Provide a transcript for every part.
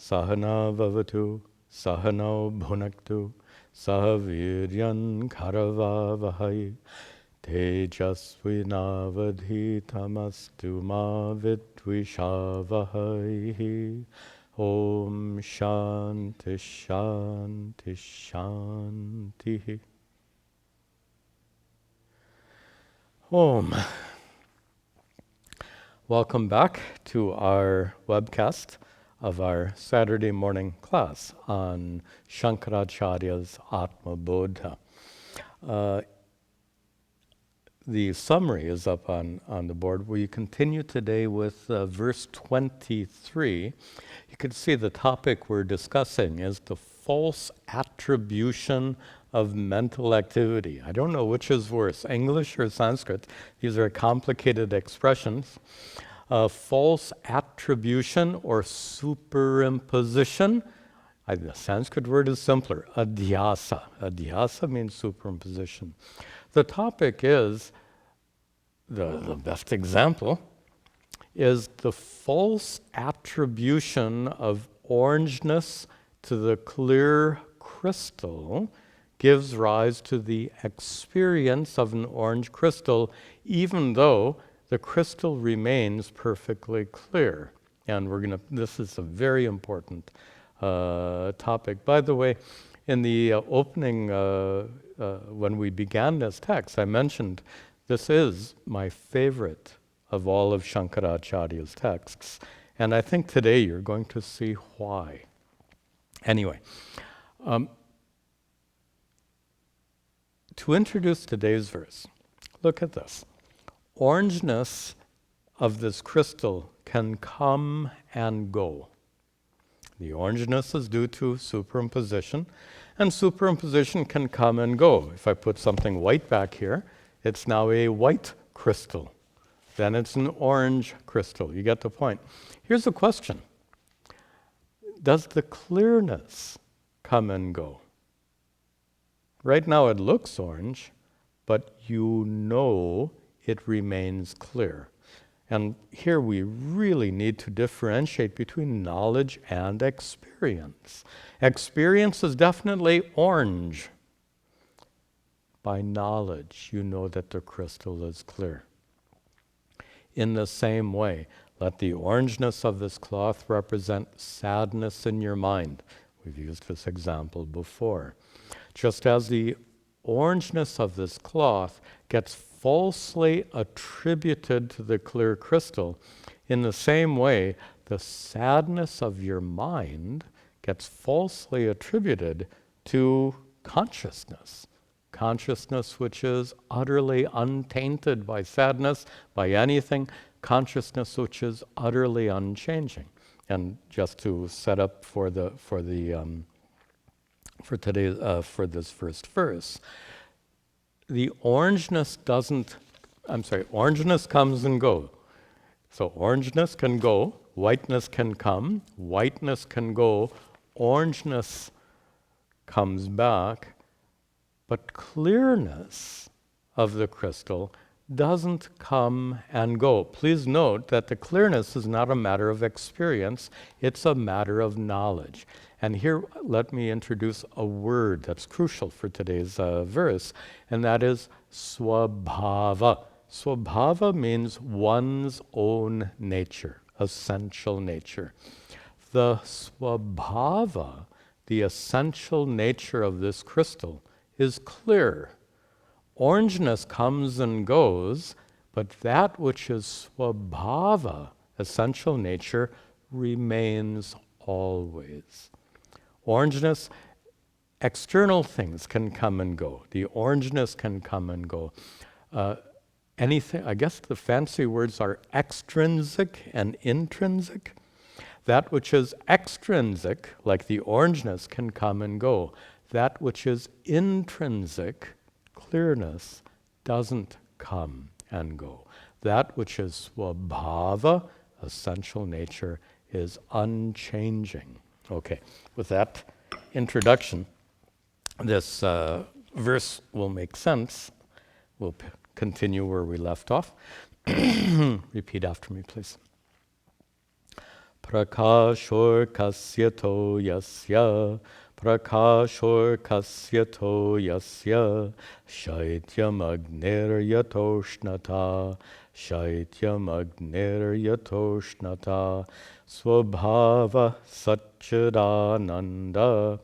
Sahana Vavatu, Sahano Bhunaktu, Sahaviryan Karavavahai, Tejasvinavadhitamastu ma vidvishavahai. Om Shanti Shanti Shanti. Om. Welcome back to our webcast of our Saturday morning class on Shankaracharya's Atma Bodha. The summary is up on the board. We continue today with verse 23. You can see the topic we're discussing is the false attribution of mental activity. I don't know which is worse, English or Sanskrit. These are complicated expressions. False attribution or superimposition. The Sanskrit word is simpler, adhyasa. Adhyasa means superimposition. The topic is, the best example, is the false attribution of orangeness to the clear crystal gives rise to the experience of an orange crystal, even though the crystal remains perfectly clear. And this is a very important topic. By the way, in the opening, when we began this text, I mentioned this is my favorite of all of Shankaracharya's texts. And I think today you're going to see why. Anyway, to introduce today's verse, look at this. Orangeness of this crystal can come and go. The orangeness is due to superimposition, and superimposition can come and go. If I put something white back here, it's now a white crystal. Then it's an orange crystal. You get the point. Here's a question. Does the clearness come and go? Right now it looks orange, but you know it remains clear. And here we really need to differentiate between knowledge and experience. Experience is definitely orange. By knowledge, you know that the crystal is clear. In the same way, let the orangeness of this cloth represent sadness in your mind. We've used this example before. Just as the orangeness of this cloth gets falsely attributed to the clear crystal, in the same way, the sadness of your mind gets falsely attributed to consciousness. Consciousness which is utterly untainted by sadness, by anything, consciousness which is utterly unchanging. And just to set up for this first verse, the orangeness orangeness comes and goes. So orangeness can go, whiteness can come, whiteness can go, orangeness comes back, but clearness of the crystal doesn't come and go. Please note that the clearness is not a matter of experience, it's a matter of knowledge. And here, let me introduce a word that's crucial for today's verse, and that is swabhava. Swabhava means one's own nature, essential nature. The swabhava, the essential nature of this crystal, is clear. Orangeness comes and goes, but that which is swabhava, essential nature, remains always. Orangeness, external things can come and go. The orangeness can come and go. Anything, I guess the fancy words are extrinsic and intrinsic. That which is extrinsic, like the orangeness, can come and go. That which is intrinsic, clearness, doesn't come and go. That which is swabhava, essential nature, is unchanging. Okay, with that introduction, this verse will make sense. We'll continue where we left off. Repeat after me, please. prakashor kasyato yasya, prakashor kasyato yasya, shaityam agner yatoshnata, shaityam agner yatoshnata, swabhava sat-chit-ananda,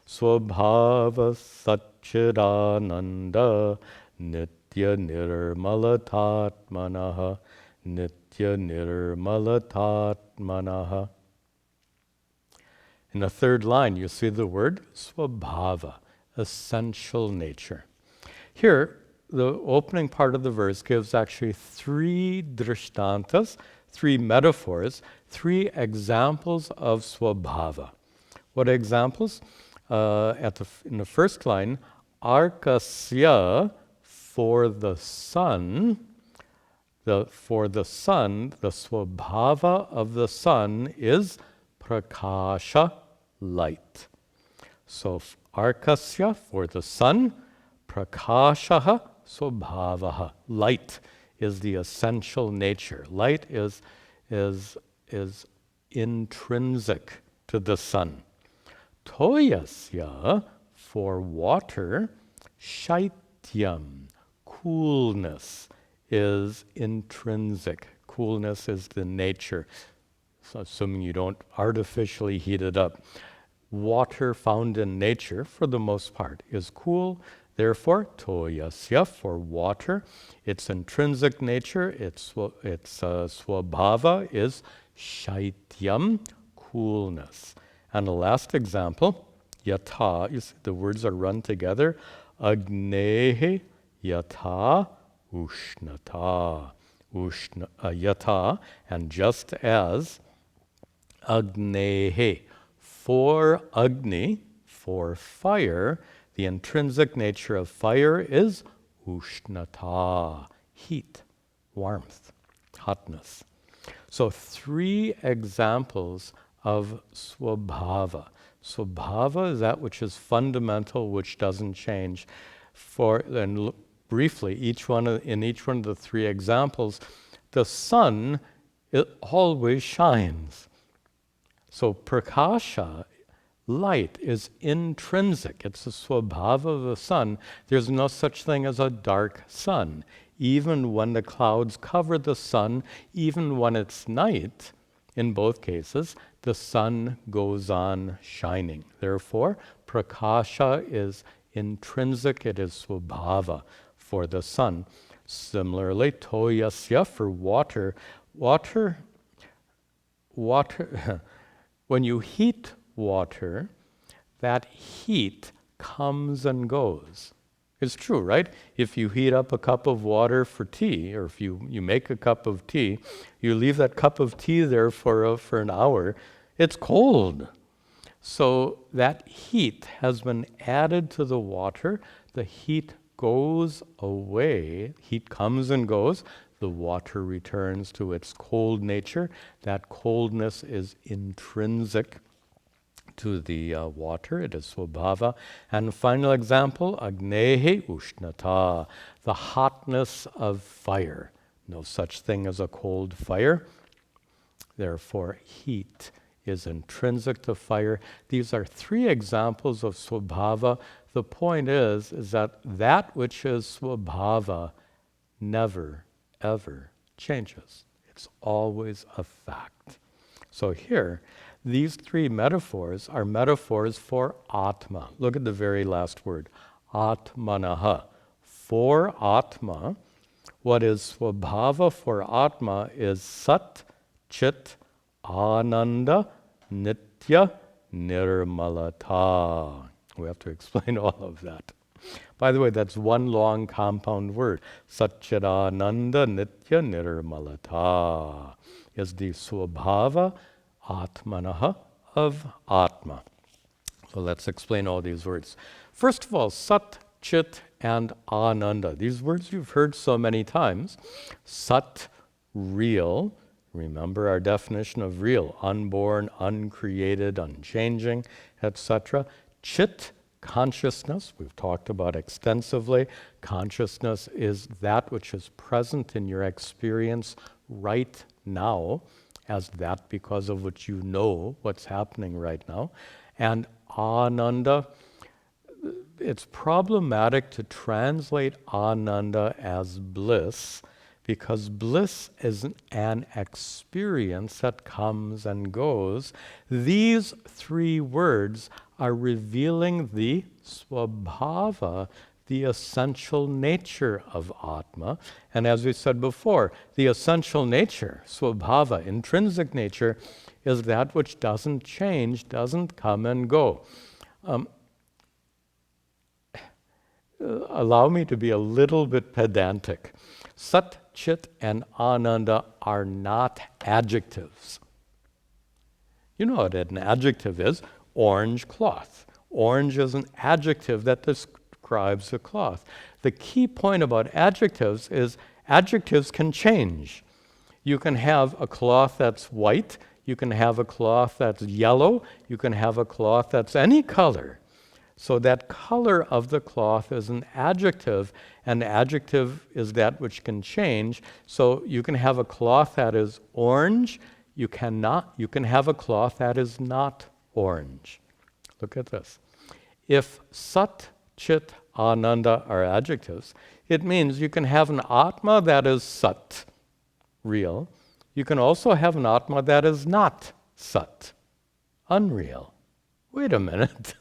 swabhava sat-chit-ananda, nitya nirmalatatmanaha, nitya nirmalatatmanaha. In the third line, you see the word swabhava, essential nature. Here, the opening part of the verse gives actually three drishtantas, three metaphors, three examples of swabhava. What examples? In the first line, arkasya, for the sun, the swabhava of the sun is prakasha, light. So arkasya, for the sun, prakashaha, swabhavaha, light is the essential nature. Light is intrinsic to the sun. Toyasya, for water, shaityam, coolness is intrinsic. Coolness is the nature, so assuming you don't artificially heat it up. Water found in nature, for the most part, is cool. Therefore, toyasya, for water, its intrinsic nature, its swabhava is shaityam, coolness. And the last example, yatha, you see the words are run together, agnehe yatha ushnata. Yatha, and just as agnehe, for agni, for fire, the intrinsic nature of fire is ushnata, heat, warmth, hotness. So three examples of swabhava. Swabhava is that which is fundamental, which doesn't change. Briefly, in each one of the three examples, the sun, it always shines. So prakasha, light, is intrinsic. It's the swabhava of the sun. There's no such thing as a dark sun. Even when the clouds cover the sun, even when it's night, in both cases, the sun goes on shining. Therefore, prakasha is intrinsic, it is swabhava for the sun. Similarly, toyasya, for water. Water, when you heat water, that heat comes and goes. It's true, right? If you heat up a cup of water for tea, or if you make a cup of tea, you leave that cup of tea there for an hour, it's cold. So that heat has been added to the water. The heat goes away. Heat comes and goes. The water returns to its cold nature. That coldness is intrinsic to the water. It is swabhava. And final example, agnehe ushnata, the hotness of fire. No such thing as a cold fire. Therefore, heat is intrinsic to fire. These are three examples of swabhava. The point is that which is swabhava never, ever changes. It's always a fact. So here, these three metaphors are metaphors for Atma. Look at the very last word, Atmanaha. For Atma, what is swabhava for Atma is sat-chit-ananda nitya nirmalata. We have to explain all of that. By the way, that's one long compound word. Sat-chit-ananda nitya nirmalata is the swabhava atmanaha of Atma. So let's explain all these words. First of all, sat, chit, and ananda. These words you've heard so many times. Sat, real. Remember our definition of real: unborn, uncreated, unchanging, etc. Chit, consciousness. We've talked about extensively. Consciousness is that which is present in your experience right now. as that because of which you know what's happening right now. And Ananda, it's problematic to translate Ananda as bliss, because bliss is an experience that comes and goes. These three words are revealing the swabhava, the essential nature of Atma. And as we said before, the essential nature, swabhava, intrinsic nature, is that which doesn't change, doesn't come and go. Allow me to be a little bit pedantic. Sat, Chit, and Ananda are not adjectives. You know what an adjective is? Orange cloth. Orange is an adjective that describes a cloth. The key point about adjectives is adjectives can change. You can have a cloth that's white, you can have a cloth that's yellow, you can have a cloth that's any color. So that color of the cloth is an adjective, and adjective is that which can change. So you can have a cloth that is orange, you can have a cloth that is not orange. Look at this. If sat, chit, ananda are adjectives, it means you can have an atma that is sat, real. You can also have an atma that is not sat, unreal. Wait a minute.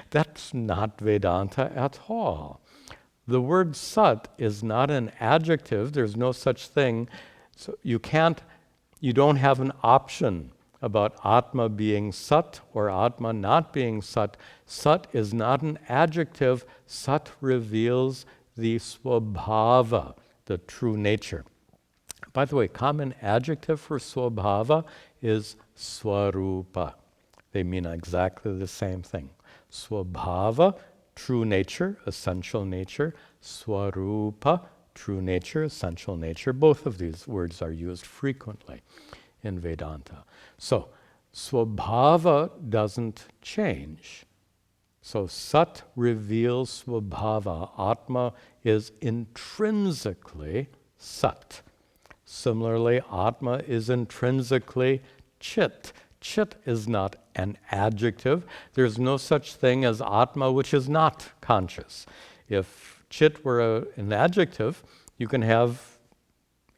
That's not Vedanta at all. The word sat is not an adjective. There's no such thing. So you don't have an option about Atma being sat or Atma not being sat. Sat is not an adjective. Sat reveals the swabhava, the true nature. By the way, common adjective for swabhava is swarupa. They mean exactly the same thing. Swabhava, true nature, essential nature. Swarupa, true nature, essential nature. Both of these words are used frequently in Vedanta. So, swabhava doesn't change. So, sat reveals swabhava. Atma is intrinsically sat. Similarly, Atma is intrinsically chit. Chit is not an adjective. There's no such thing as Atma which is not conscious. If chit were an adjective, you can have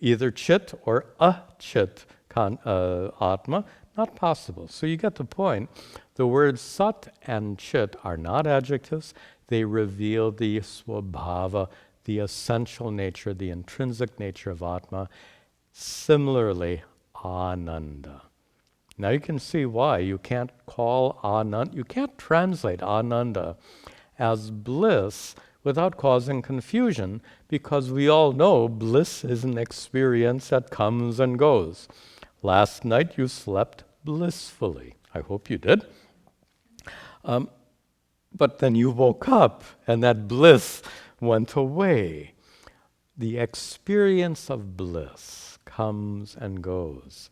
either chit or a chit Atma. Not possible. So you get the point. The words sat and chit are not adjectives. They reveal the swabhava, the essential nature, the intrinsic nature of Atma. Similarly, Ananda. Now you can see why you can't call Ananda, you can't translate Ananda as bliss without causing confusion, because we all know bliss is an experience that comes and goes. Last night you slept blissfully. I hope you did. But then you woke up and that bliss went away. The experience of bliss comes and goes,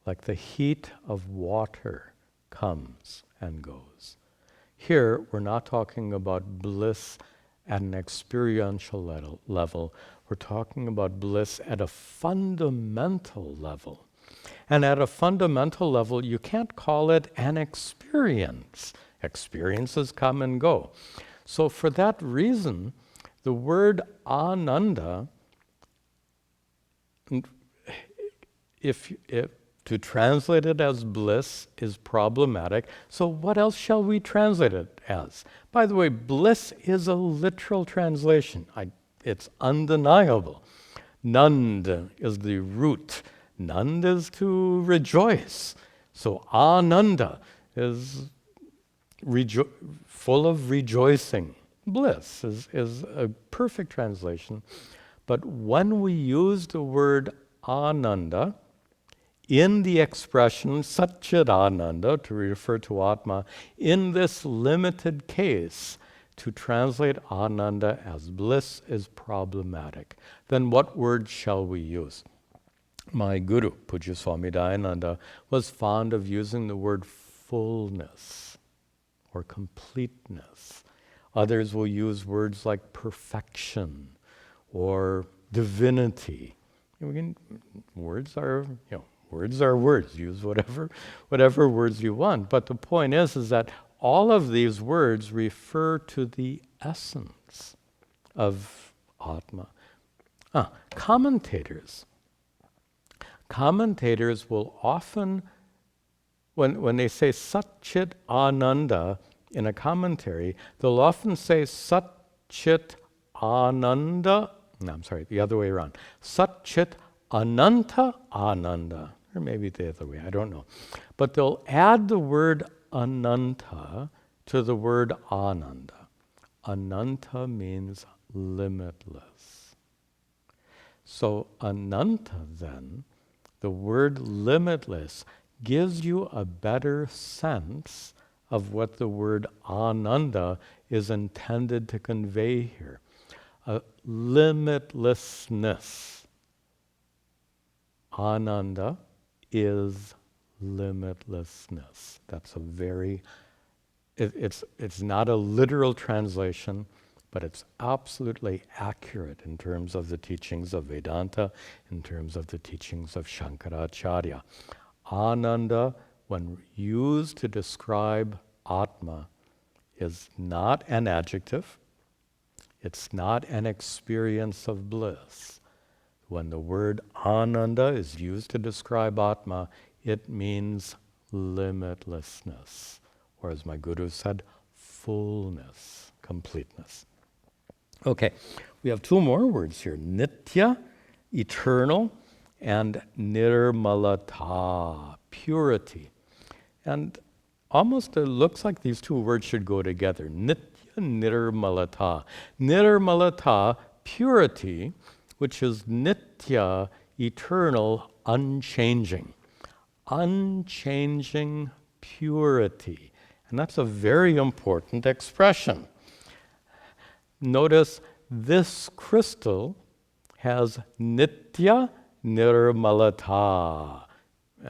like the heat of water comes and goes. Here, we're not talking about bliss at an experiential level. We're talking about bliss at a fundamental level. And at a fundamental level, you can't call it an experience. Experiences come and go. So for that reason, the word ananda, if to translate it as bliss is problematic. So what else shall we translate it as? By the way, bliss is a literal translation. It's undeniable. Nand is the root. Nand is to rejoice. So ananda is full of rejoicing. Bliss is a perfect translation. But when we use the word ananda, in the expression sat-chit-ananda, to refer to Atma, in this limited case, to translate ananda as bliss is problematic. Then what word shall we use? My guru, Pujya Swami Dayananda, was fond of using the word fullness or completeness. Others will use words like perfection or divinity. Words are, Words are words. Use whatever words you want. But the point is that all of these words refer to the essence of Atma. Commentators will often, when they say sat-chit-ananda in a commentary, they'll often say sat-chit-ananda. No, I'm sorry, the other way around. Sat-chit-ananta ananda. Or maybe the other way, I don't know. But they'll add the word ananta to the word ananda. Ananta means limitless. So ananta then, the word limitless, gives you a better sense of what the word ananda is intended to convey here. Limitlessness. Ananda is limitlessness. That's a very, it's not a literal translation, but it's absolutely accurate in terms of the teachings of Vedanta, in terms of the teachings of Shankaracharya. Ananda, when used to describe Atma, is not an adjective. It's not an experience of bliss. When the word Ananda is used to describe Atma, it means limitlessness, or as my guru said, fullness, completeness. Okay, we have two more words here, nitya, eternal, and nirmalata, purity. And almost it looks like these two words should go together, nitya, nirmalata. Nirmalata, purity, which is nitya, eternal, unchanging. Unchanging purity. And that's a very important expression. Notice this crystal has nitya nirmalata.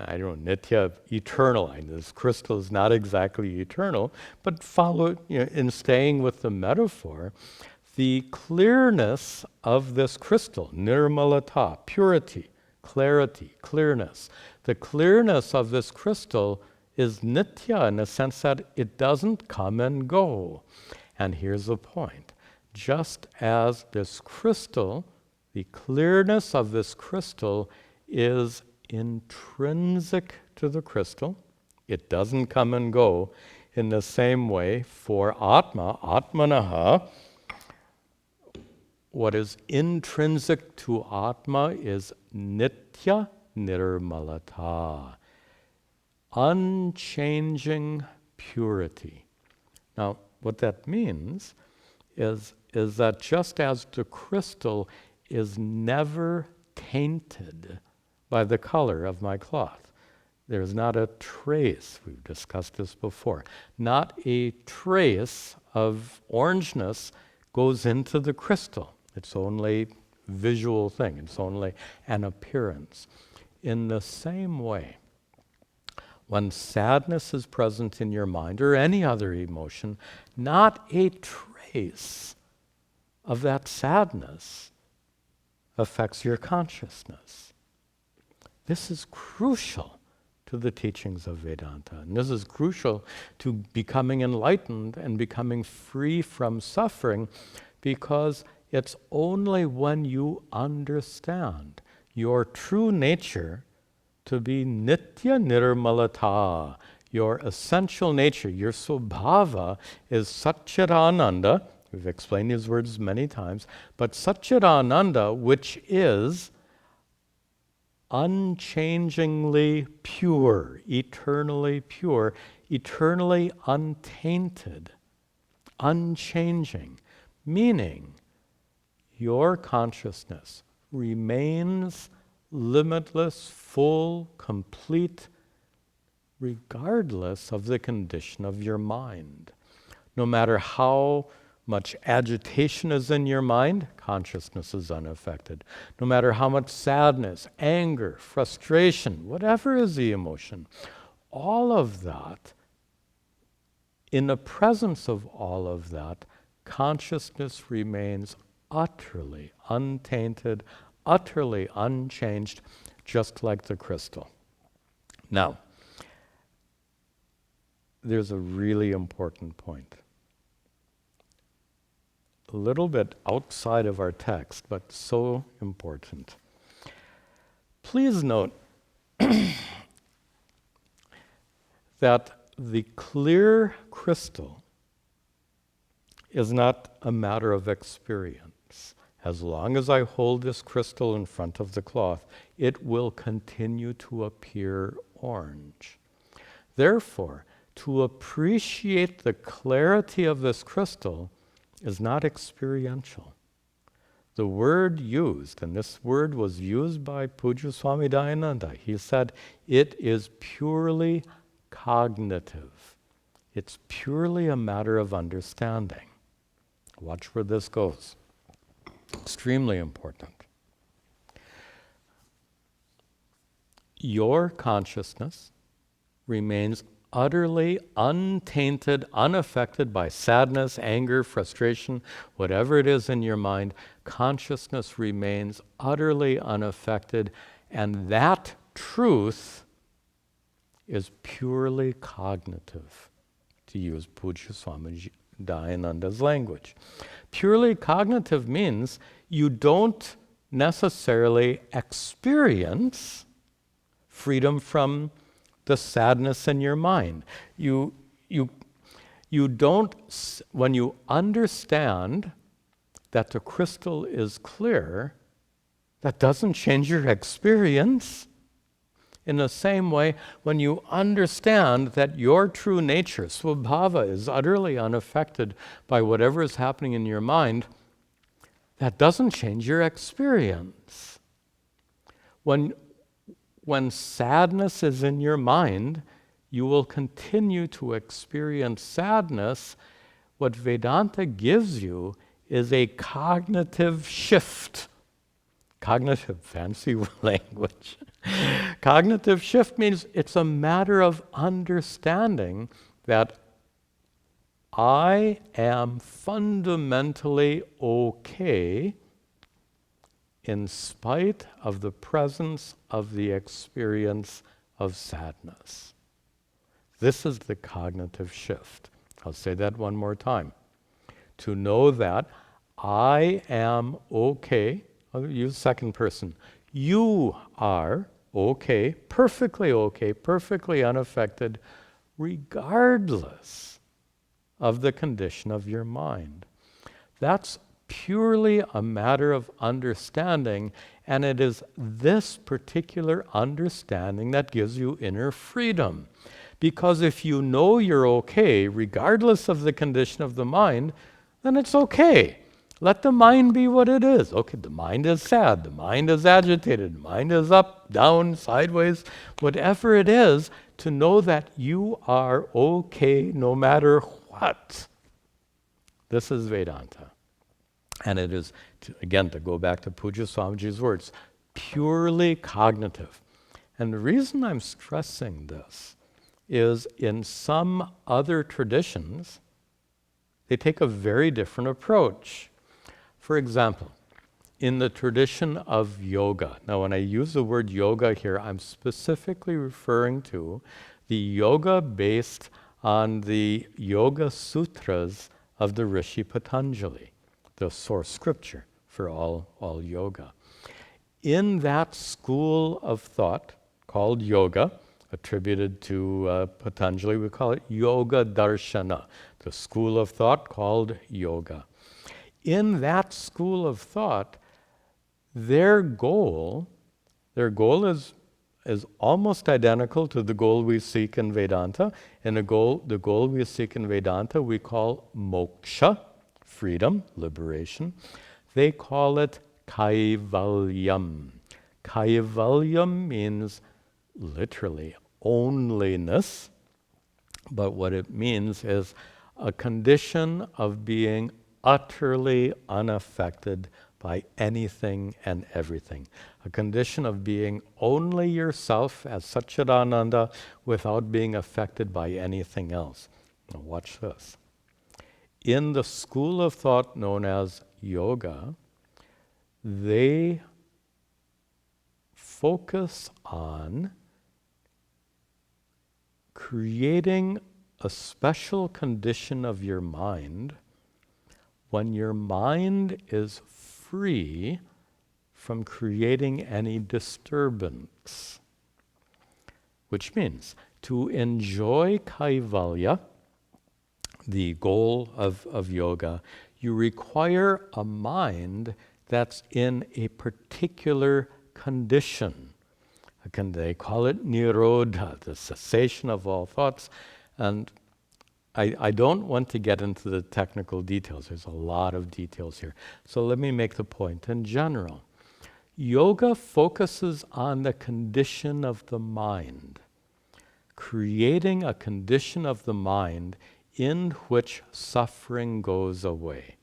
I don't know, nitya, eternal. This crystal is not exactly eternal, but in staying with the metaphor, the clearness of this crystal, nirmalata, purity, clarity, clearness. The clearness of this crystal is nitya in the sense that it doesn't come and go. And here's the point. Just as this crystal, the clearness of this crystal is intrinsic to the crystal, it doesn't come and go. In the same way, for Atma, Atmanaha, what is intrinsic to Atma is nitya nirmalata, unchanging purity. Now, what that means is that just as the crystal is never tainted by the color of my cloth, there's not a trace, we've discussed this before, not a trace of orangeness goes into the crystal. It's only visual thing, it's only an appearance. In the same way, when sadness is present in your mind or any other emotion, not a trace of that sadness affects your consciousness. This is crucial to the teachings of Vedanta. And this is crucial to becoming enlightened and becoming free from suffering, because it's only when you understand your true nature to be nitya nirmalata, your essential nature, your svabhava is sat-chit-ananda. We've explained these words many times, but sat-chit-ananda, which is unchangingly pure, eternally untainted, unchanging, meaning your consciousness remains limitless, full, complete, regardless of the condition of your mind. No matter how much agitation is in your mind, consciousness is unaffected. No matter how much sadness, anger, frustration, whatever is the emotion, all of that, in the presence of all of that, consciousness remains utterly untainted, utterly unchanged, just like the crystal. Now, there's a really important point. A little bit outside of our text, but so important. Please note that the clear crystal is not a matter of experience. As long as I hold this crystal in front of the cloth, it will continue to appear orange. Therefore, to appreciate the clarity of this crystal is not experiential. The word used, and this word was used by Pujya Swami Dayananda, he said, it is purely cognitive. It's purely a matter of understanding. Watch where this goes. Extremely important. Your consciousness remains utterly untainted, unaffected by sadness, anger, frustration, whatever it is in your mind. Consciousness remains utterly unaffected, and that truth is purely cognitive, to use Pujya Swami Dayananda's language. Purely cognitive means you don't necessarily experience freedom from the sadness in your mind. You don't, when you understand that the crystal is clear, that doesn't change your experience. In the same way, when you understand that your true nature, svabhava, is utterly unaffected by whatever is happening in your mind, that doesn't change your experience. When sadness is in your mind, you will continue to experience sadness. What Vedanta gives you is a cognitive shift. Cognitive, fancy language. Cognitive shift means it's a matter of understanding that I am fundamentally okay in spite of the presence of the experience of sadness. This is the cognitive shift. I'll say that one more time. To know that I am okay, I'll use second person. You are okay, perfectly unaffected, regardless of the condition of your mind. That's purely a matter of understanding, and it is this particular understanding that gives you inner freedom. Because if you know you're okay, regardless of the condition of the mind, then it's okay. Let the mind be what it is. Okay, the mind is sad, the mind is agitated, the mind is up, down, sideways, whatever it is, to know that you are okay no matter what. This is Vedanta. And it is, again, to go back to Pujya Swamiji's words, purely cognitive. And the reason I'm stressing this is in some other traditions, they take a very different approach. For example, in the tradition of yoga, now when I use the word yoga here, I'm specifically referring to the yoga based on the Yoga Sutras of the Rishi Patanjali, the source scripture for all yoga. In that school of thought called yoga, attributed to Patanjali, we call it Yoga Darshana, the school of thought called yoga. In that school of thought, their goal is almost identical to the goal we seek in Vedanta. And the goal we seek in Vedanta we call moksha, freedom, liberation. They call it kaivalyam. Kaivalyam means literally onlyness, but what it means is a condition of being utterly unaffected by anything and everything. A condition of being only yourself as sat-chit-ananda without being affected by anything else. Now watch this. In the school of thought known as yoga, they focus on creating a special condition of your mind when your mind is free from creating any disturbance. Which means to enjoy kaivalya, the goal of yoga, you require a mind that's in a particular condition. They call it nirodha, the cessation of all thoughts. And I don't want to get into the technical details. There's a lot of details here. So let me make the point in general. Yoga focuses on the condition of the mind, creating a condition of the mind in which suffering goes away.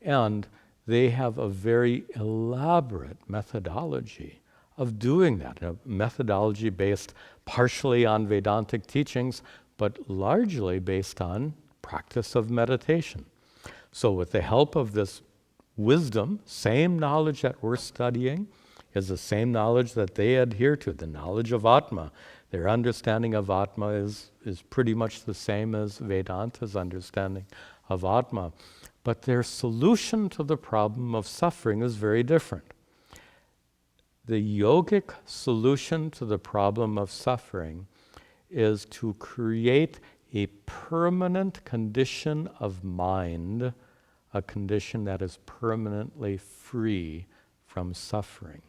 And they have a very elaborate methodology of doing that, a methodology based partially on Vedantic teachings, but largely based on practice of meditation. So with the help of this wisdom, same knowledge that we're studying is the same knowledge that they adhere to, the knowledge of Atma. Their understanding of Atma is pretty much the same as Vedanta's understanding of Atma. But their solution to the problem of suffering is very different. The yogic solution to the problem of suffering is to create a permanent condition of mind, a condition that is permanently free from suffering.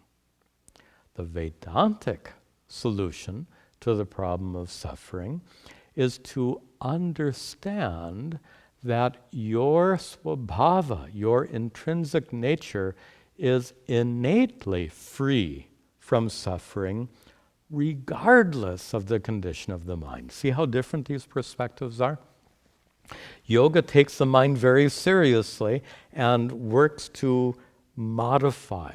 The Vedantic solution to the problem of suffering is to understand that your swabhava, your intrinsic nature, is innately free from suffering regardless of the condition of the mind. See how different these perspectives are? Yoga takes the mind very seriously and works to modify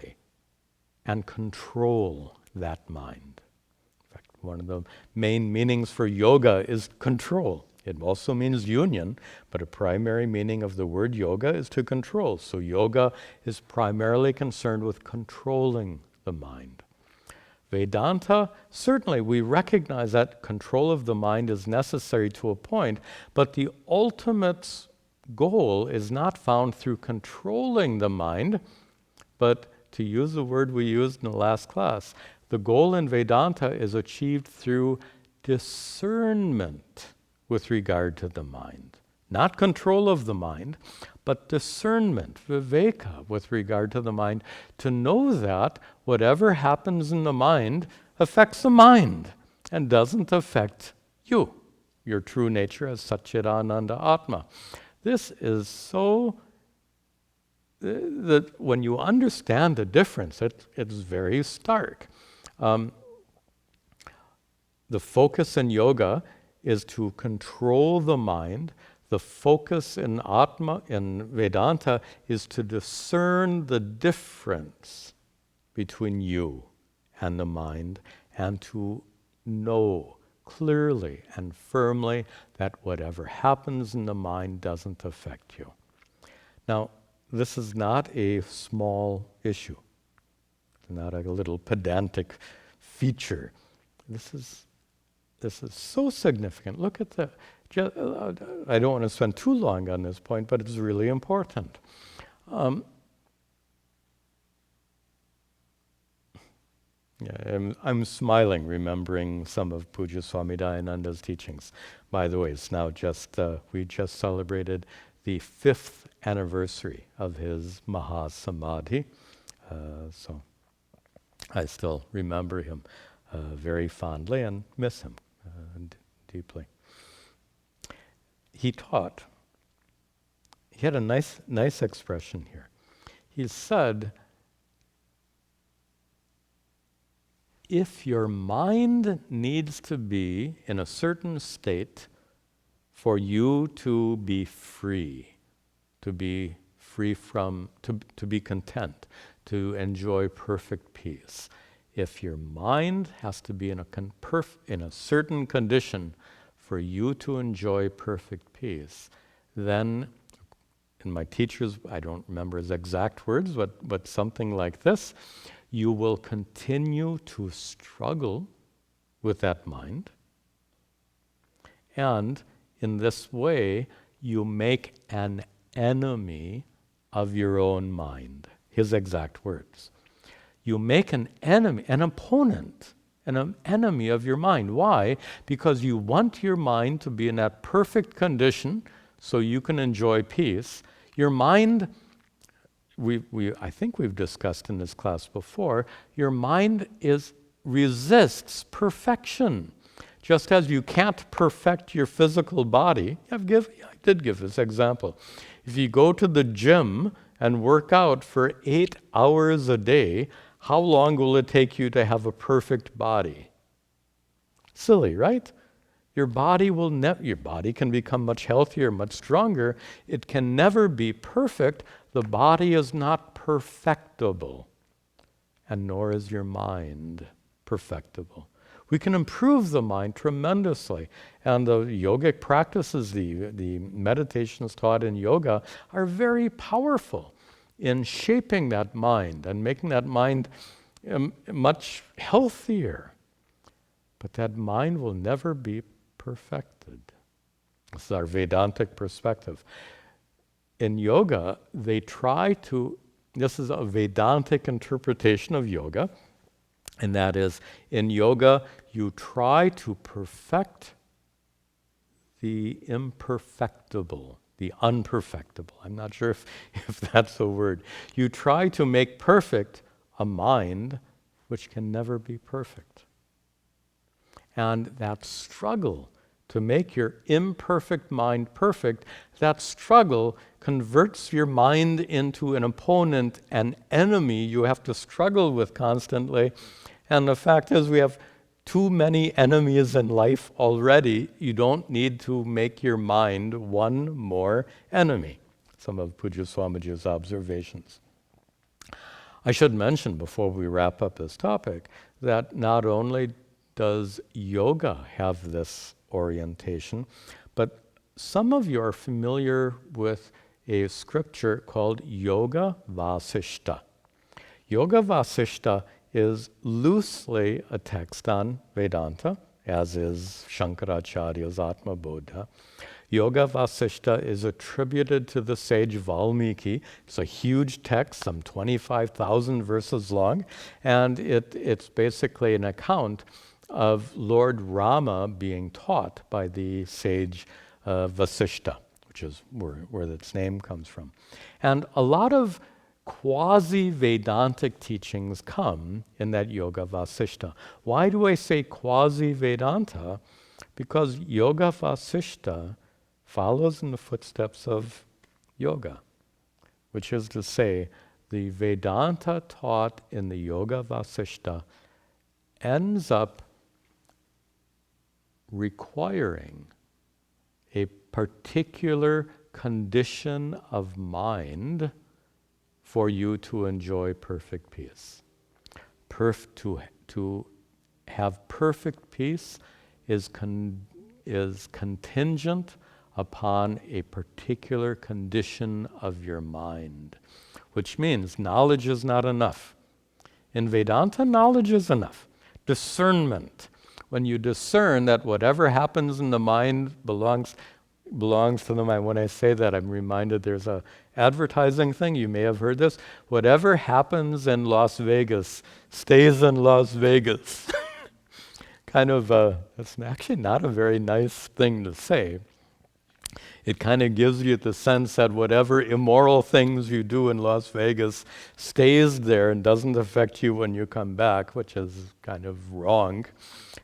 and control that mind. In fact, one of the main meanings for yoga is control. It also means union, but a primary meaning of the word yoga is to control. So yoga is primarily concerned with controlling the mind. Vedanta, certainly we recognize that control of the mind is necessary to a point, but the ultimate goal is not found through controlling the mind, but to use the word we used in the last class, the goal in Vedanta is achieved through discernment with regard to the mind. Not control of the mind, but discernment, viveka, with regard to the mind, to know that whatever happens in the mind affects the mind and doesn't affect you, your true nature as sat-chit-ananda Atma. This is so that when you understand the difference, it's very stark. The focus in yoga is to control the mind. The focus in Atma, in Vedanta, is to discern the difference between you and the mind and to know clearly and firmly that whatever happens in the mind doesn't affect you. Now, this is not a small issue. It's not a little pedantic feature. This is so significant. Look at the... I don't want to spend too long on this point, but it's really important. I'm smiling remembering some of Pujya Swami Dayananda's teachings. By the way, it's now we just celebrated the 5th anniversary of his Mahasamadhi. So I still remember him very fondly and miss him deeply. He taught, he had a nice expression here. He said, if your mind needs to be in a certain state for you to be free, to be content, to enjoy perfect peace, if your mind has to be in a certain condition for you to enjoy perfect peace, then, in my teacher's, I don't remember his exact words, but something like this, you will continue to struggle with that mind. And in this way, you make an enemy of your own mind. His exact words. You make an enemy, an opponent, an enemy of your mind. Why? Because you want your mind to be in that perfect condition so you can enjoy peace. Your mind, I think we've discussed in this class before, your mind resists perfection. Just as you can't perfect your physical body, I did give this example. If you go to the gym and work out for 8 hours a day, how long will it take you to have a perfect body? Silly, right? Your body can become much healthier, much stronger. It can never be perfect. The body is not perfectible, and nor is your mind perfectible. We can improve the mind tremendously. And the yogic practices, the meditations taught in yoga, are very powerful in shaping that mind and making that mind much healthier. But that mind will never be perfected. This is our Vedantic perspective. In yoga, this is a Vedantic interpretation of yoga, and that is, in yoga, you try to perfect the imperfectible, the unperfectible. I'm not sure if that's a word. You try to make perfect a mind which can never be perfect. And that struggle to make your imperfect mind perfect, that struggle converts your mind into an opponent, an enemy you have to struggle with constantly. And the fact is, we have too many enemies in life already. You don't need to make your mind one more enemy. Some of Pujya Swamiji's observations. I should mention before we wrap up this topic that not only does yoga have this orientation, but some of you are familiar with a scripture called Yoga Vasishta. Yoga Vasishta is loosely a text on Vedanta, as is Shankaracharya's Atma Bodha. Yoga Vasishta is attributed to the sage Valmiki. It's a huge text, some 25,000 verses long, and it's basically an account of Lord Rama being taught by the sage Vasishta, which is where its name comes from. And a lot of quasi-Vedantic teachings come in that Yoga Vasishta. Why do I say quasi-Vedanta? Because Yoga Vasishta follows in the footsteps of yoga, which is to say, the Vedanta taught in the Yoga Vasishta ends up requiring a particular condition of mind for you to enjoy perfect peace. To have perfect peace is contingent upon a particular condition of your mind, which means knowledge is not enough. In Vedanta, knowledge is enough. Discernment. When you discern that whatever happens in the mind belongs to the mind. When I say that, I'm reminded there's a advertising thing, you may have heard this. Whatever happens in Las Vegas stays in Las Vegas. It's actually not a very nice thing to say. It kind of gives you the sense that whatever immoral things you do in Las Vegas stays there and doesn't affect you when you come back, which is kind of wrong.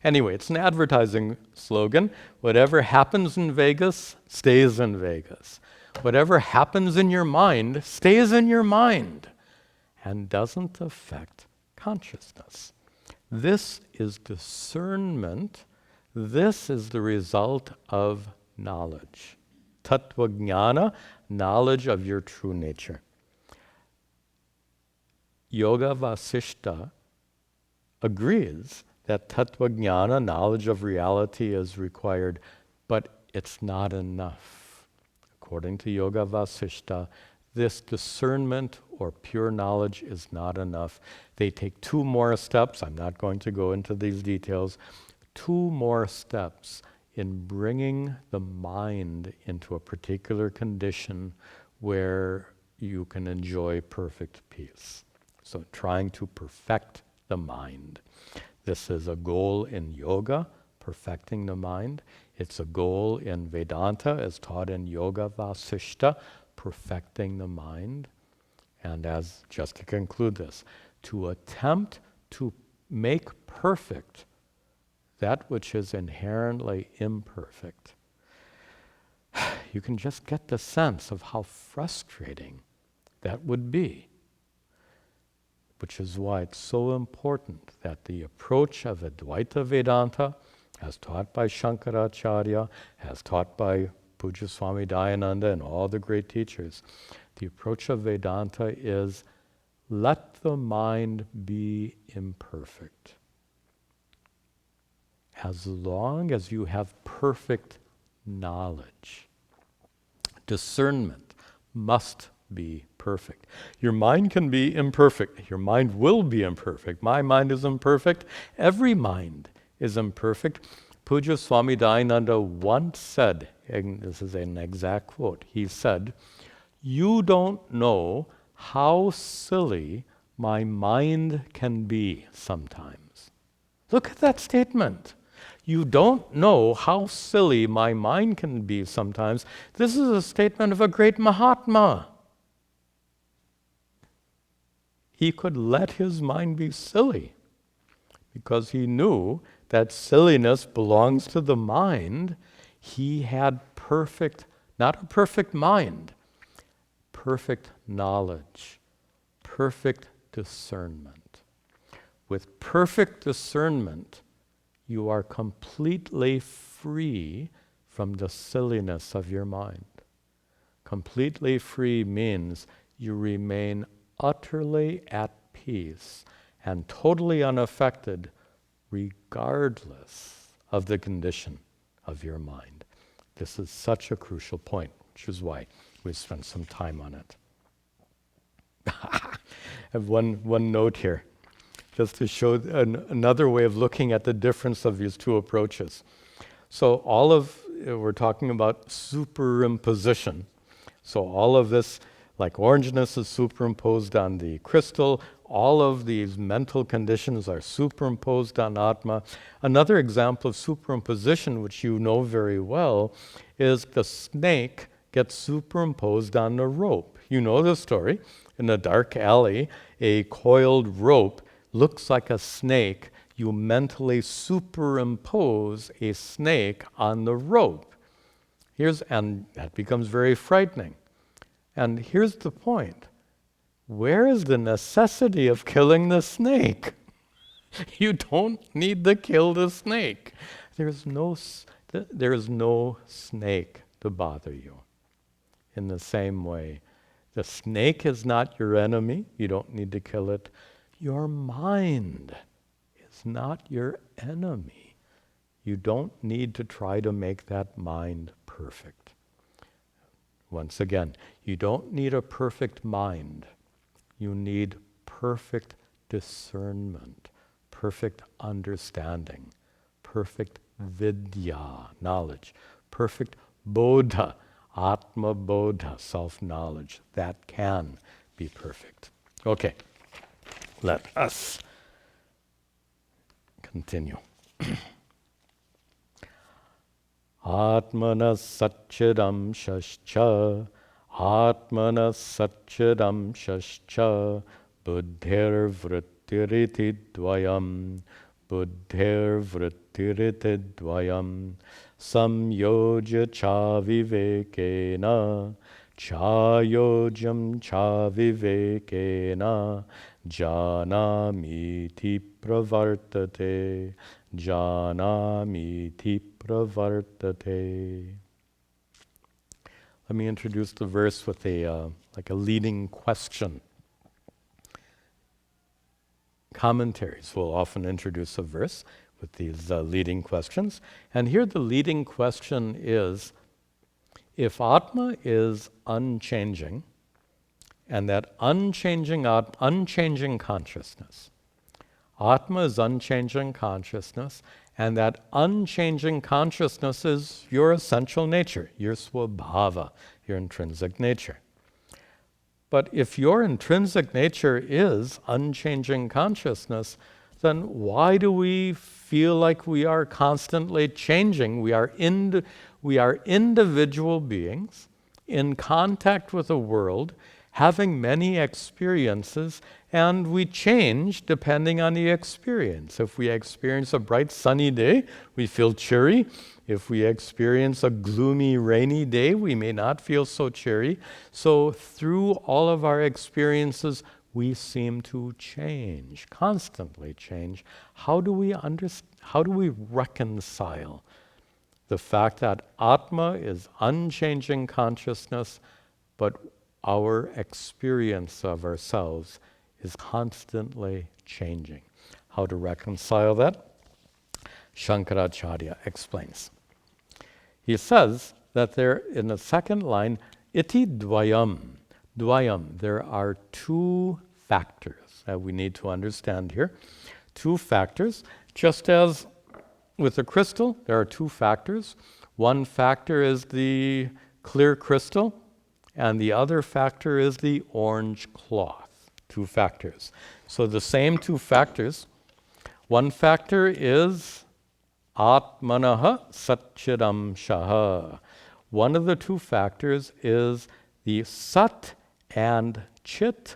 Anyway, it's an advertising slogan. Whatever happens in Vegas stays in Vegas. Whatever happens in your mind stays in your mind and doesn't affect consciousness. This is discernment. This is the result of knowledge. Tattva jnana, knowledge of your true nature. Yoga Vasishta agrees that tattva jnana, knowledge of reality, is required, but it's not enough. According to Yoga Vasishta, this discernment or pure knowledge is not enough. They take 2 more steps. I'm not going to go into these details. 2 more steps in bringing the mind into a particular condition where you can enjoy perfect peace. So trying to perfect the mind. This is a goal in yoga, perfecting the mind. It's a goal in Vedanta, as taught in Yoga Vasishta, perfecting the mind. And as, just to conclude this, to attempt to make perfect that which is inherently imperfect, you can just get the sense of how frustrating that would be. Which is why it's so important that the approach of Advaita Vedanta, as taught by Shankaracharya, as taught by Pujya Swami Dayananda and all the great teachers, the approach of Vedanta is let the mind be imperfect. As long as you have perfect knowledge, discernment must be perfect. Your mind can be imperfect. Your mind will be imperfect. My mind is imperfect. Every mind is imperfect. Pujya Swami Dayananda once said, and this is an exact quote, he said, "You don't know how silly my mind can be sometimes." Look at that statement. You don't know how silly my mind can be sometimes. This is a statement of a great Mahatma. He could let his mind be silly because he knew that silliness belongs to the mind. He had perfect, not a perfect mind, perfect knowledge, perfect discernment. With perfect discernment, you are completely free from the silliness of your mind. Completely free means you remain utterly at peace and totally unaffected regardless of the condition of your mind. This is such a crucial point, which is why we spent some time on it. I have one note here, just to show another way of looking at the difference of these two approaches. So we're talking about superimposition. So all of this, like orangeness is superimposed on the crystal, all of these mental conditions are superimposed on Atma. Another example of superimposition, which you know very well, is the snake gets superimposed on the rope. You know the story. In a dark alley, a coiled rope looks like a snake. You mentally superimpose a snake on the rope. And that becomes very frightening. And here's the point. Where is the necessity of killing the snake? You don't need to kill the snake. There is no snake to bother you. In the same way, the snake is not your enemy. You don't need to kill it. Your mind is not your enemy. You don't need to try to make that mind perfect. Once again, you don't need a perfect mind. You need perfect discernment, perfect understanding, perfect vidya, knowledge, perfect bodha, Atma Bodha, self-knowledge. That can be perfect. Okay, let us continue. Atmana sat-chit-ananda, Atmana sat-chit-ananda, buddhir vrittiriti dvayam, buddhir vrittiriti dvayam, samyojya cha vivekena, chayojam cha vivekena, janamiti pravartate, janamiti pravartate. Let me introduce the verse with a leading question. Commentaries will often introduce a verse with these leading questions. And here the leading question is, if Atma is unchanging, and that unchanging consciousness, Atma is unchanging consciousness, and that unchanging consciousness is your essential nature, your swabhava, your intrinsic nature. But if your intrinsic nature is unchanging consciousness, then why do we feel like we are constantly changing? We are individual beings in contact with the world, having many experiences, and we change depending on the experience. If we experience a bright sunny day, we feel cheery. If we experience a gloomy rainy day, we may not feel so cheery. So through all of our experiences, we seem to change, constantly change. How do we reconcile the fact that Atma is unchanging consciousness, but our experience of ourselves is constantly changing? How to reconcile that? Shankaracharya explains. He says that there, in the second line, iti dvayam. Dvayam, there are two factors that we need to understand here. Two factors, just as with a crystal, there are two factors. One factor is the clear crystal, and the other factor is the orange cloth. Two factors. So the same two factors. One factor is Atmanaha sat-chit-ananda. One of the two factors is the sat and chit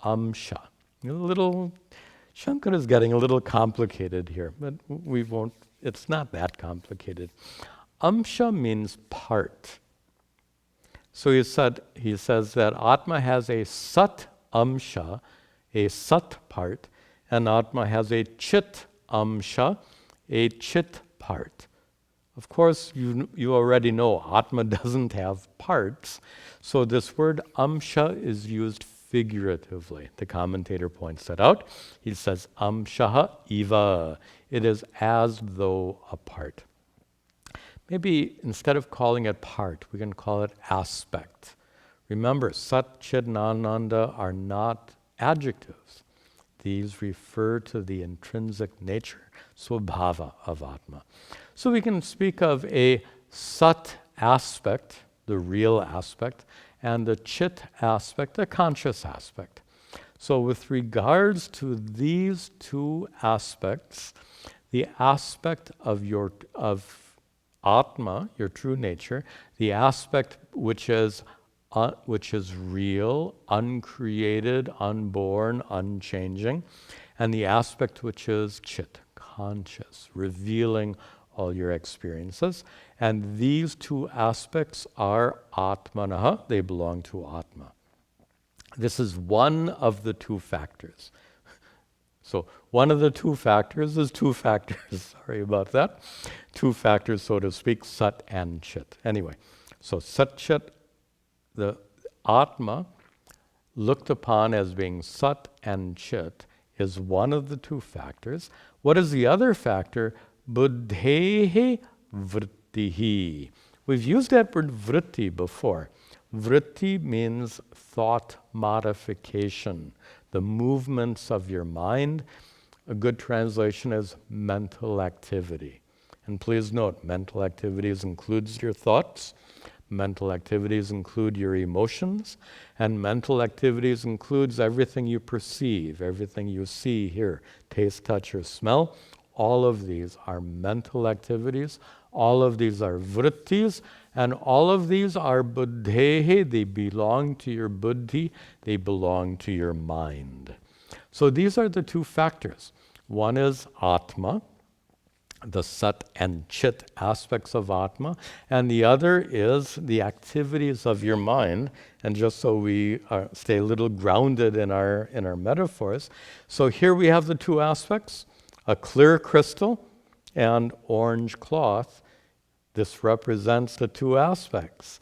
amsha. Shankara is getting a little complicated here, but it's not that complicated. Amsha means part. So he says that Atma has a sat amsha, a sat part, and Atma has a chit amsha, a chit part. Of course, you already know Atma doesn't have parts, so this word amsha is used figuratively. The commentator points that out. He says, amshaha iva. It is as though a part. Maybe instead of calling it part, we can call it aspect. Remember, sat-chit-ananda are not adjectives. These refer to the intrinsic nature, swabhava of Atma. So we can speak of a sat aspect, the real aspect, and the chit aspect, the conscious aspect. So with regards to these two aspects, the aspect of Atma, your true nature, the aspect which is real, uncreated, unborn, unchanging, and the aspect which is chit, conscious, revealing all your experiences. And these two aspects are Atmanaha, they belong to Atma. This is one of the two factors. So one of the two factors is two factors, sorry about that. Two factors, so to speak, sat and chit. Anyway, so sat-chit, the Atma, looked upon as being sat and chit, is one of the two factors. What is the other factor? Buddhehe vrittihi. We've used that word vritti before. Vritti means thought modification, the movements of your mind. A good translation is mental activity. And please note, mental activities includes your thoughts, mental activities include your emotions, and mental activities includes everything you perceive, everything you see, hear, taste, touch, or smell. All of these are mental activities. All of these are vrittis, and all of these are buddhehe. They belong to your buddhi. They belong to your mind. So these are the two factors. One is Atma, the sat and chit aspects of Atma, and the other is the activities of your mind. And just so we stay a little grounded in our metaphors, so here we have the two aspects, a clear crystal and orange cloth. This represents the two aspects.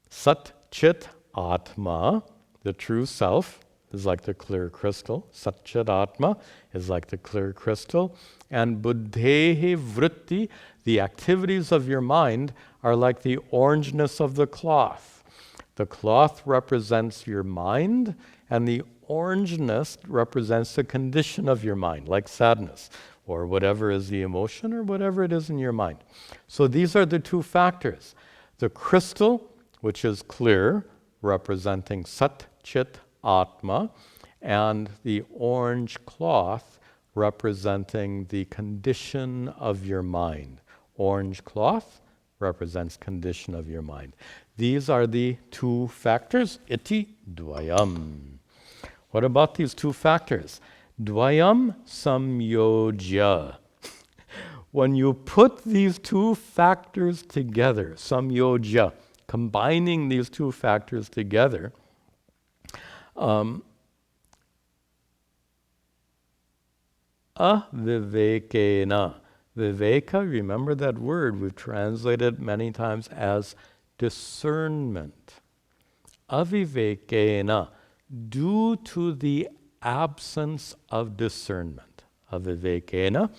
Sat Chit Atma, the true self, is like the clear crystal. Sat Chit Atma is like the clear crystal. And Buddhehe Vritti, the activities of your mind, are like the orangeness of the cloth. The cloth represents your mind, and the orangeness represents the condition of your mind, like sadness, or whatever is the emotion, or whatever it is in your mind. So these are the two factors. The crystal, which is clear, representing sat-chit-atma, and the orange cloth, representing the condition of your mind. Orange cloth represents condition of your mind. These are the two factors, iti dvayam. What about these two factors? Dvayam samyojya. When you put these two factors together, samyojya, combining these two factors together, avivekena. Viveka, remember that word, we've translated many times as discernment. Avivekena, due to the absence of discernment. Avivekena,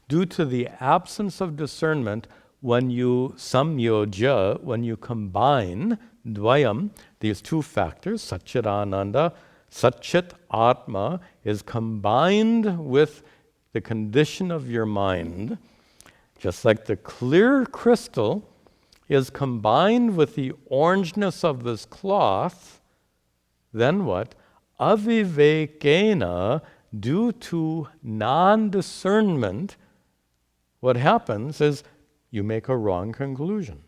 due to the absence of discernment, when you samyojya, when you combine dvayam, these two factors, sat-chit-ananda, sat-chit-atma, is combined with the condition of your mind, just like the clear crystal is combined with the orangeness of this cloth, then what? Avivekena, due to non-discernment, what happens is you make a wrong conclusion.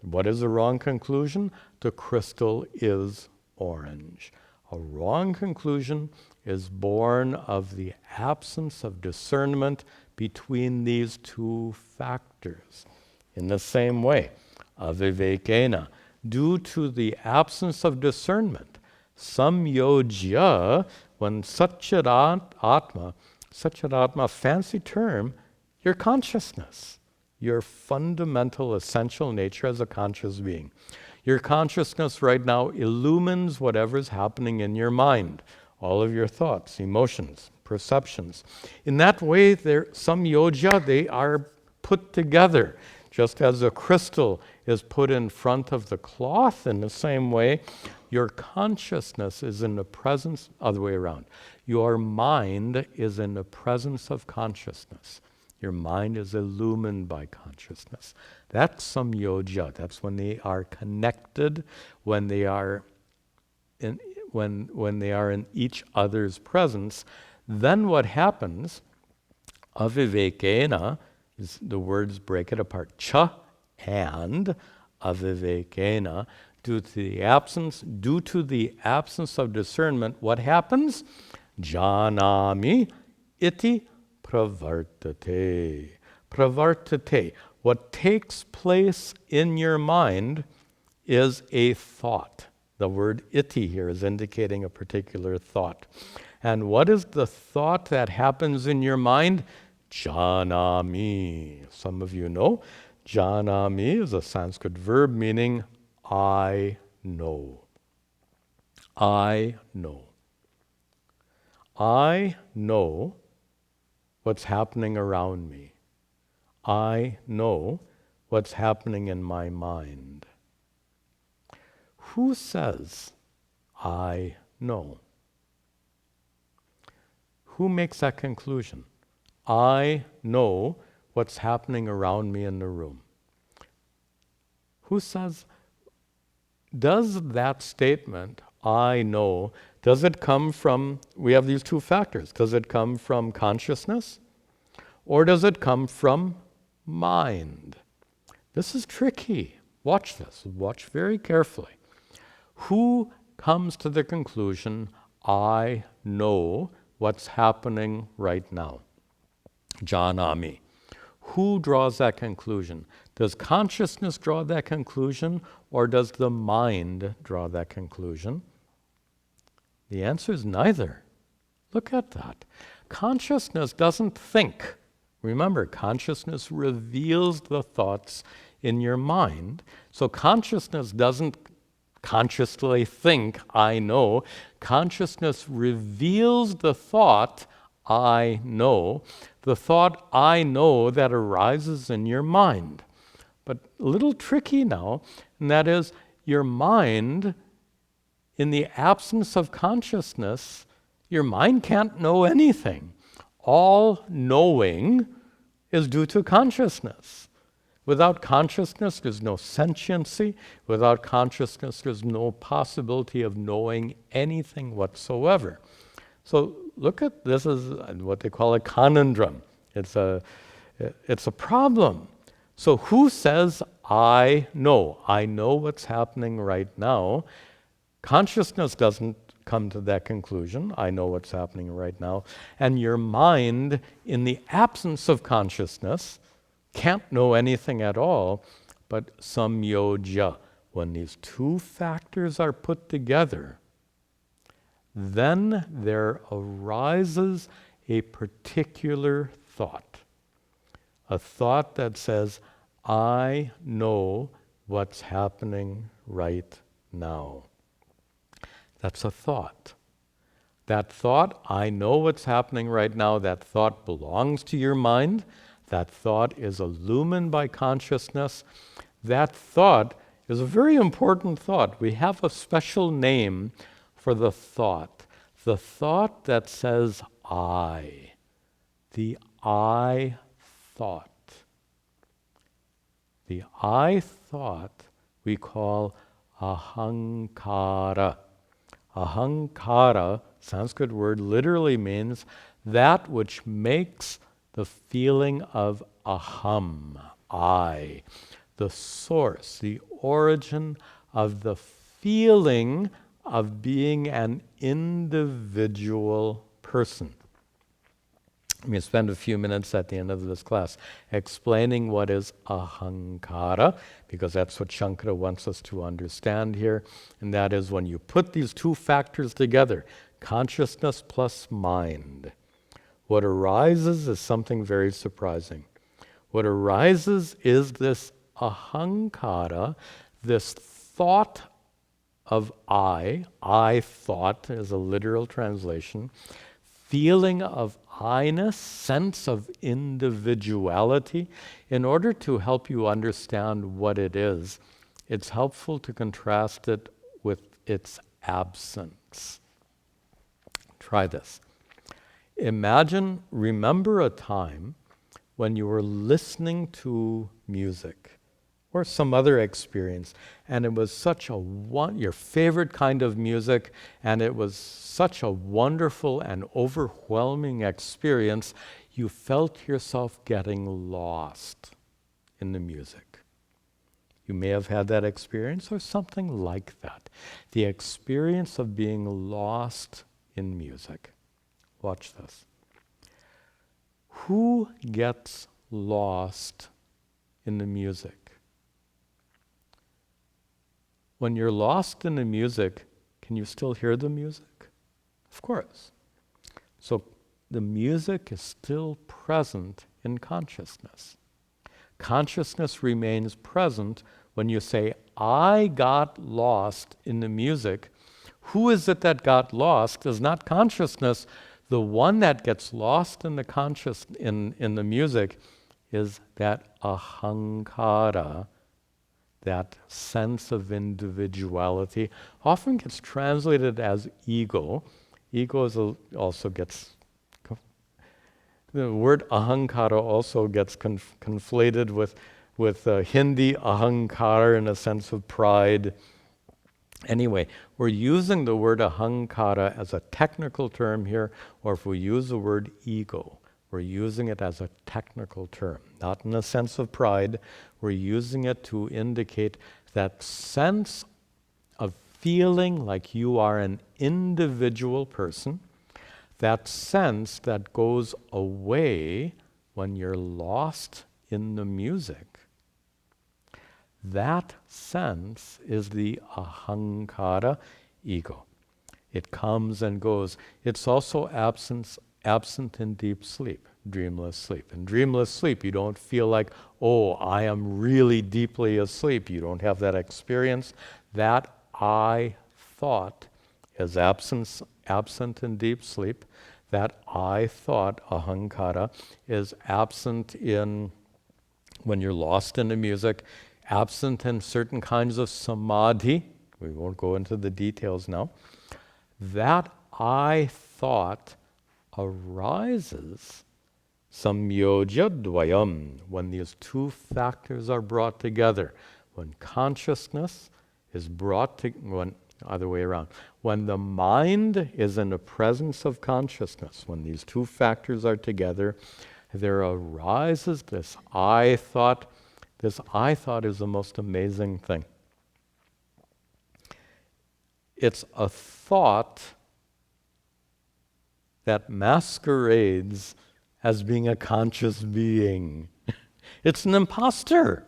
What is a wrong conclusion? The crystal is orange. A wrong conclusion is born of the absence of discernment between these two factors. In the same way, avivekena, due to the absence of discernment, samyojya, when sat-chit-atma, fancy term, your consciousness, your fundamental essential nature as a conscious being. Your consciousness right now illumines whatever's happening in your mind, all of your thoughts, emotions, perceptions. In that way, samyojya, they are put together. Just as a crystal is put in front of the cloth, in the same way, your consciousness is in the presence, other way around. Your mind is in the presence of consciousness. Your mind is illumined by consciousness. That's samyojya. That's when they are connected, when they are in each other's presence. Then what happens, avivekena, the words break it apart, cha and avivekena, due to the absence of discernment, what happens? Janami iti pravartate. Pravartate. What takes place in your mind is a thought. The word iti here is indicating a particular thought. And what is the thought that happens in your mind? Janami. Some of you know. Janami is a Sanskrit verb meaning I know. I know. I know what's happening around me. I know what's happening in my mind. Who says, I know? Who makes that conclusion? I know what's happening around me in the room. Who says, does that statement, I know, does it come from, we have these two factors, does it come from consciousness or does it come from mind? This is tricky. Watch this. Watch very carefully. Who comes to the conclusion, I know what's happening right now? Janami. Who draws that conclusion? Does consciousness draw that conclusion or does the mind draw that conclusion? The answer is neither. Look at that. Consciousness doesn't think. Remember, consciousness reveals the thoughts in your mind. So consciousness doesn't consciously think, I know. Consciousness reveals the thought, I know. The thought, I know, that arises in your mind. But a little tricky now, and that is your mind in the absence of consciousness, your mind can't know anything. All knowing is due to consciousness. Without consciousness, there's no sentiency. Without consciousness, there's no possibility of knowing anything whatsoever. So look at this as what they call a conundrum. It's a problem. So who says, I know? I know what's happening right now. Consciousness doesn't come to that conclusion. I know what's happening right now. And your mind, in the absence of consciousness, can't know anything at all. But samyoja, when these two factors are put together, then there arises a particular thought. A thought that says, I know what's happening right now. That's a thought. That thought, I know what's happening right now, that thought belongs to your mind. That thought is illumined by consciousness. That thought is a very important thought. We have a special name for the thought that says I, the I thought. The I thought we call ahankara. Ahankara, Sanskrit word, literally means that which makes the feeling of aham, I, the source, the origin of the feeling of being an individual person. I'm going to spend a few minutes at the end of this class explaining what is ahankara, because that's what Shankara wants us to understand here. And that is when you put these two factors together, consciousness plus mind, what arises is something very surprising. What arises is this ahankara, this thought of I thought is a literal translation, feeling of I-ness, sense of individuality. In order to help you understand what it is, it's helpful to contrast it with its absence. Try this. Remember a time when you were listening to music or some other experience, and it was such your favorite kind of music, and it was such a wonderful and overwhelming experience, you felt yourself getting lost in the music. You may have had that experience or something like that. The experience of being lost in music. Watch this. Who gets lost in the music? When you're lost in the music, can you still hear the music? Of course. So the music is still present in consciousness. Consciousness remains present when you say, I got lost in the music. Who is it that got lost is not consciousness. The one that gets lost in the in the music is that ahankara, that sense of individuality. Often gets translated as ego. Ego also gets, the word ahankara also gets conflated with Hindi ahankar in a sense of pride. Anyway, we're using the word ahankara as a technical term here, or if we use the word ego, we're using it as a technical term, not in a sense of pride. We're using it to indicate that sense of feeling like you are an individual person, that sense that goes away when you're lost in the music. That sense is the ahankara ego. It comes and goes. It's also absent in deep sleep, dreamless sleep. In dreamless sleep, you don't feel like, oh, I am really deeply asleep. You don't have that experience. That I thought is absent in deep sleep. That I thought, ahankara, is absent when you're lost in the music, absent in certain kinds of samadhi. we won't go into the details now, that I thought arises samyoja dvayam, when these two factors are brought together. When consciousness is brought to, when, other way around, when the mind is in the presence of consciousness, when these two factors are together, there arises this I thought. This I thought is the most amazing thing. It's a thought that masquerades as being a conscious being. It's an imposter.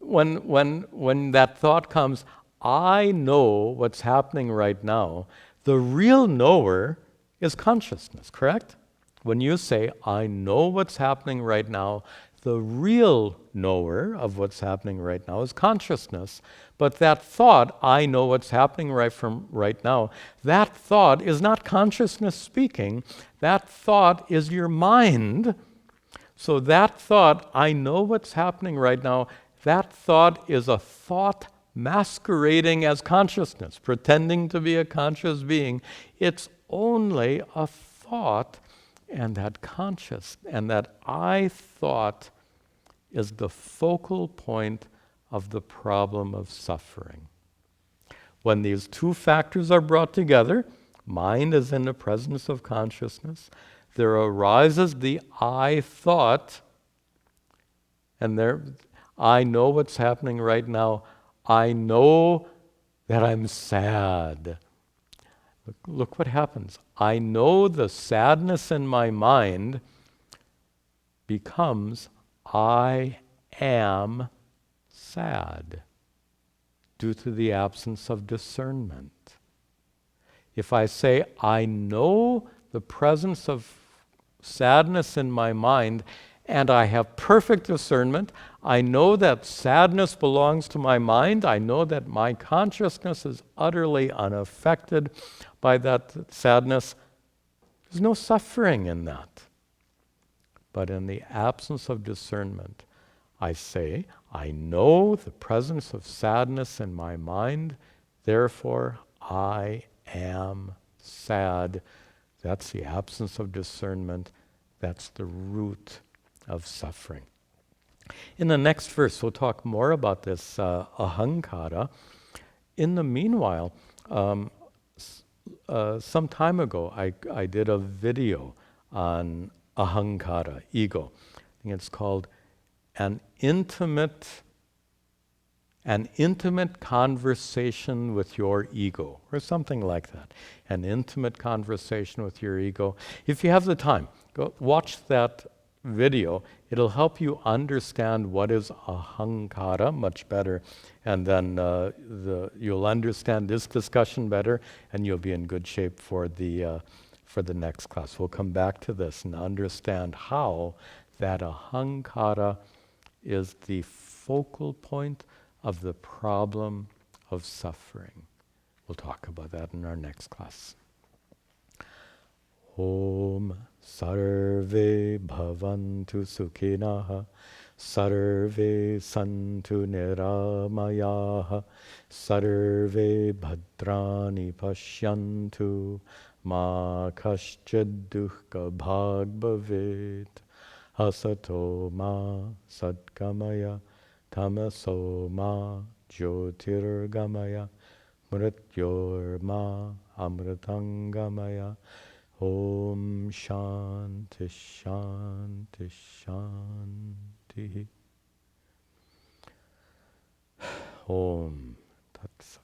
When that thought comes, I know what's happening right now, the real knower is consciousness, correct? When you say, I know what's happening right now, the real knower of what's happening right now is consciousness. But that thought, I know what's happening right now, that thought is not consciousness speaking. That thought is your mind. So that thought, I know what's happening right now, that thought is a thought masquerading as consciousness, pretending to be a conscious being. It's only a thought, and that I thought is the focal point of the problem of suffering. When these two factors are brought together, mind is in the presence of consciousness, there arises the I thought, and there, I know what's happening right now. I know that I'm sad. Look what happens. I know the sadness in my mind becomes I am sad due to the absence of discernment. If I say, I know the presence of sadness in my mind and I have perfect discernment, I know that sadness belongs to my mind, I know that my consciousness is utterly unaffected by that sadness, there's no suffering in that. But in the absence of discernment, I say, I know the presence of sadness in my mind, therefore I am sad. That's the absence of discernment. That's the root of suffering. In the next verse, we'll talk more about this ahankara. In the meanwhile, some time ago, I did a video on ahankara, ego. I think it's called an intimate conversation with your ego, or something like that. An intimate conversation with your ego. If you have the time, go watch that video. It'll help you understand what is ahankara much better, and then you'll understand this discussion better, and you'll be in good shape for the next class. We'll come back to this and understand how that ahankara is the focal point of the problem of suffering. We'll talk about that in our next class. Om Sarve Bhavantu Sukhinah Sarve Santu Niramayaha Sarve Bhadrani Pashyantu Ma Kaschid Dukkha Bhag Bhavet Asato Ma Sadgamaya Tamaso Ma Jyotirgamaya Mrityor Ma Amritangamaya Om Shanti Shanti Shanti Om Tat Sat.